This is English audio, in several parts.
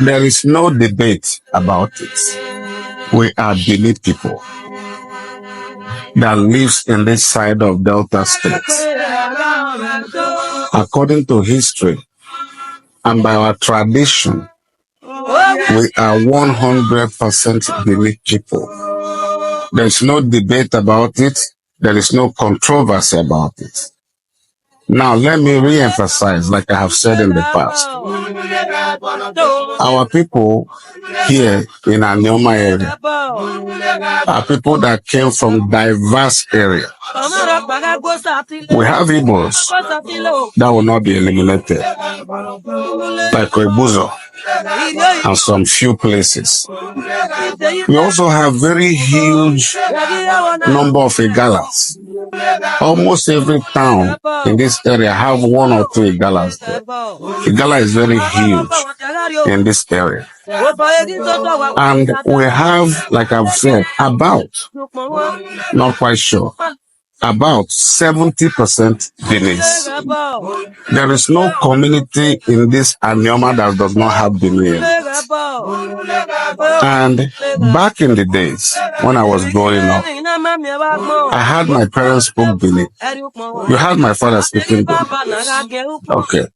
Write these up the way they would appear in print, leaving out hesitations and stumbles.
There is no debate about it. We are Benin people that lives in this side of Delta State. According to history and by our tradition, we are 100% Benin people. There is no debate about it. There is no controversy about it. Now, let me re-emphasize, like I have said in the past, our people here in Anioma area are people that came from diverse areas. We have Igbos that will not be eliminated, like Kwebuzo and some few places. We also have very huge number of Igalas. Almost every town in this area have one or two Igalas there. Igala is very huge in this area. And we have, like I've said, not quite sure, about 70% Benin. There is no community in this Anioma that does not have Benin. And back in the days when I was growing up, I had my parents speak Benin. You had my father speaking Benin. Okay.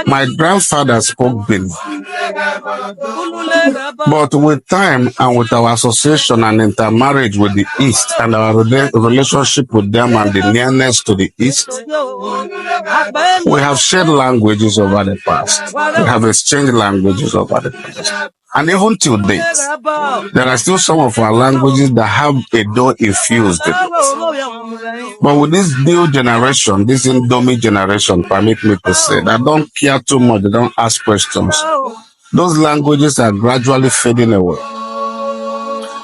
My grandfather spoke Benin. But with time and with our association and intermarriage with the East and our relationship with them and the nearness to the East, we have shared languages over the past. We have exchanged languages over the past. And even till date, there are still some of our languages that have Edo infused in it. But with this new generation, this Indomie generation, permit me to say, that don't care too much, they don't ask questions. Those languages are gradually fading away.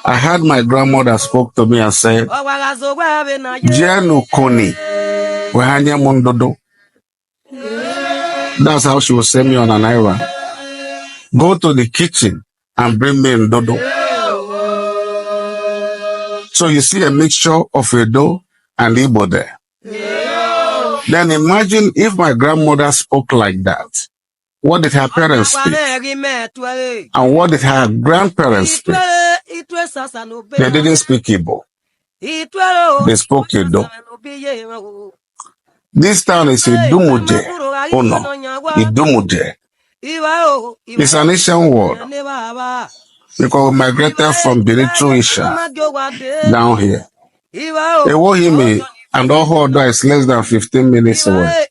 I had my grandmother spoke to me and said, Jenu Koni, Wehanya Mondodo. That's how she would send me on an island. Go to the kitchen and bring me in dodo. So you see a mixture of Edo and Igbo there. Then imagine if my grandmother spoke like that. What did her parents speak? And what did her grandparents speak? They didn't speak Igbo. They spoke Edo. This town is Idumuje. Oh no, Idumuje. It's an Asian word because we migrated from Benin through Asia down here. Ewohimi and Ohodo is less than 15 minutes away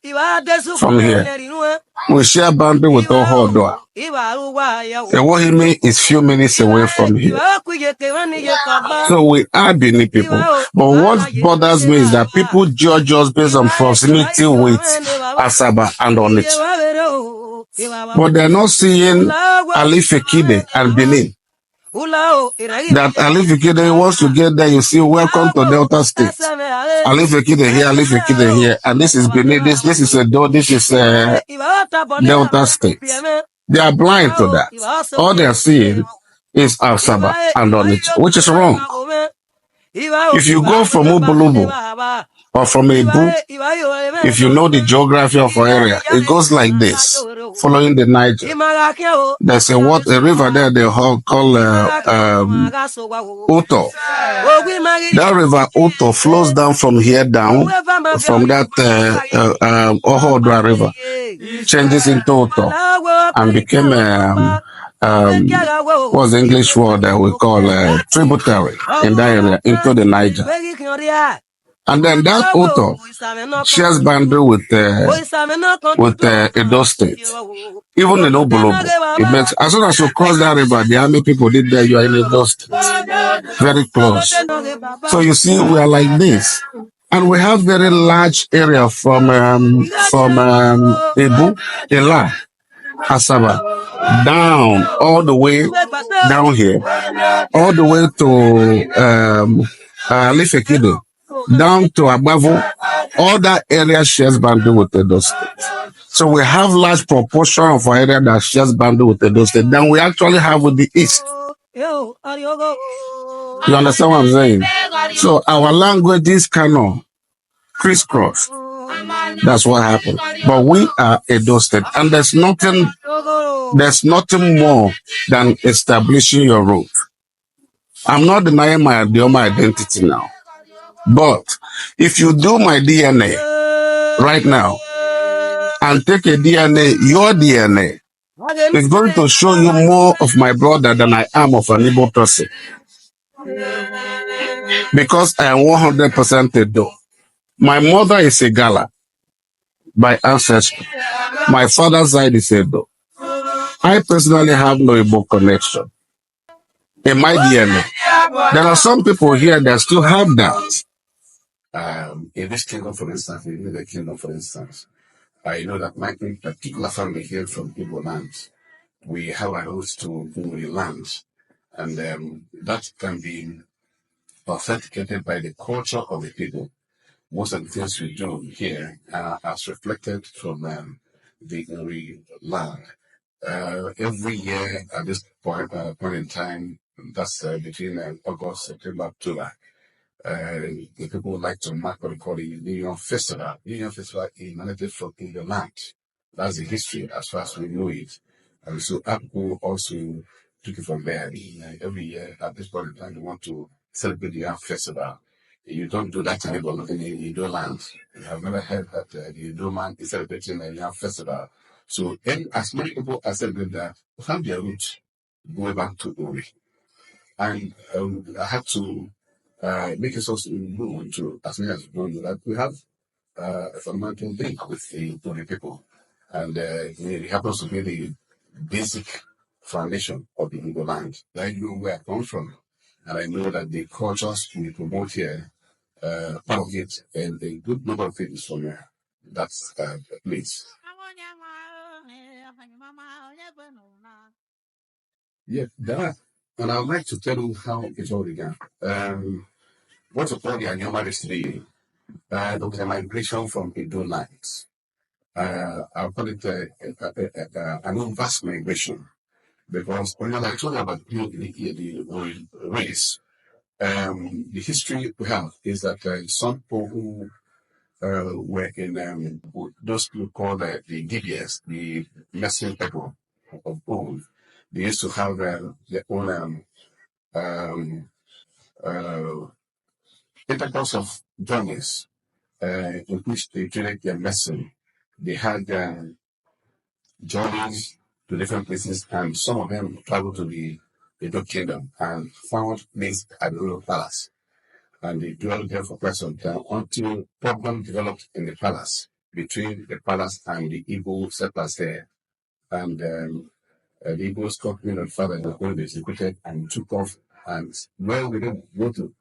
from here. We share boundary with Ohodo. Ewohimi is few minutes away from here. So we are Benin people. But what bothers me is that people judge us based on proximity with Asaba and Onitsha. But they're not seeing Ali Fekide and Benin. That Ali Fekide, once you get there, you see, welcome to Delta State. Ali Fekide here, Ali Fekide here. And this is Benin, this is Edo, this is Delta State. They are blind to that. All they are seeing is Asaba and Onitsha, which is wrong. If you go from Ubulubu or from Ebu, if you know the geography of our area, it goes like this, following the Niger. There's a river there they call Uto. That river Uto flows down from here down, from that Ohodra river, changes into Uto, and became what's the English word that we call tributary in that area into the Niger. And then that Uto shares boundary with Edo State. Even in Obolobo, it makes, as soon as you cross that river, the army people did there, you are in Edo State. Very close. So you see, we are like this. And we have very large area from Ebu, Ela, Asaba, down, all the way down here, all the way to Alifekido, down to Abavo. All that area shares boundary with Edo State. So we have large proportion of our area that shares boundary with Edo State than we actually have with the East. You understand what I'm saying? So our languages cannot crisscross. That's what happened. But we are Edo State, and there's nothing there's nothing more than establishing your root. I'm not denying my identity now. But if you do my DNA right now and take a DNA, your DNA, it's going to show you more of my brother than I am of an Igbo person. Because I am 100% Edo. My mother is a Gala by ancestry. My father's side is Edo. I personally have no Igbo connection in my DNA. There are some people here that still have that. In this kingdom, for instance, in the kingdom, for instance, I know that my particular family here from Igbo lands, we have a roots to Igbo lands, and that can be authenticated by the culture of the people. Most of the things we do here are as reflected from the Uri land. Every year at this point in time, that's between August, September, October, the people like to mark what we call the Union Festival. Union Festival emanated from in the land. That's the history as far as we know it. And so people also took it from there. Every year at this point in time, they want to celebrate the Union Festival. You don't do that in the Ido land. You have never heard that the Ido man is celebrating the Union Festival. So as many people are celebrating that, have their roots going back to Ori. And I have to make us also known to as many as known that we have a fundamental link with the people. And it happens to be the basic foundation of the Igbo land. I know where I come from. And I know that the cultures we promote here, part of it, and a good number of it is from that place. Yeah, there are. And I would like to tell you how it all began. What you call the Anyama history, there was a migration from Edo lands. I'll call it an vast migration. Because when I told you about the race, the history we have is that some people who were in those people called the DBS, the Mexican people of old, they used to have their own intercourse of journeys in which they traded their medicine. They had journeys to different places, and some of them traveled to the Edo Kingdom and found place at the royal palace. And they dwelled there for quite some time until problem developed in the palace between the palace and the Igbo settlers there. And the Igbos got wind of the fact that they were going to be executed and took off. And where we didn't go to,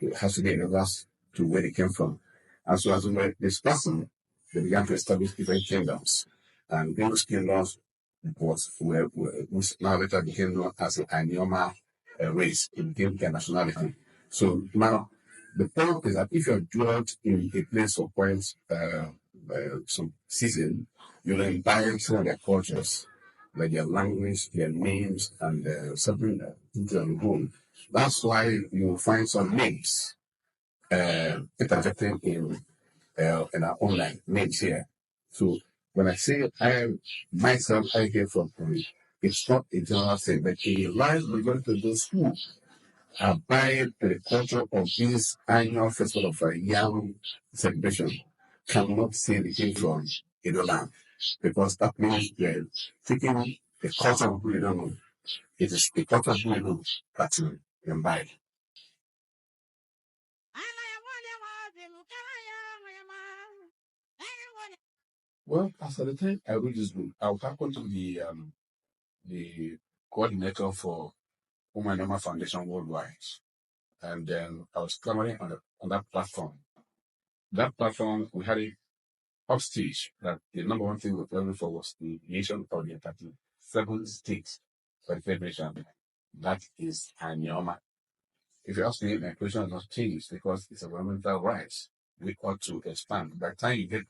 it has to be in reverse to where they came from. And so as we were discussing, they began to establish different kingdoms. And those kingdoms which now later became known as the Anyoma race. It became their nationality. So now the point is that if you're dwelt in a place for quite some season, you'll imbibe some of their cultures, like their language, their names, and something into your home. That's why you find some names interjecting in our online names here. So when I say I came from Korea, it's not a general thing, but a large majority of those who abide the culture of this annual festival of Yam celebration cannot say they came from Edo land, because that means they're taking the culture of who you don't know. It is the culture of who you know that you imbibe. Well, as at the time I read this book, I happened to be the coordinator for Women Normal Foundation Worldwide. And then I was clamoring on that platform. That platform, we had it upstage that the number one thing we were clamoring for was the creation of the 37 states for the federation. That is Anyoma. If you ask me, my question has not changed because it's a fundamental right. We ought to expand. By the time you get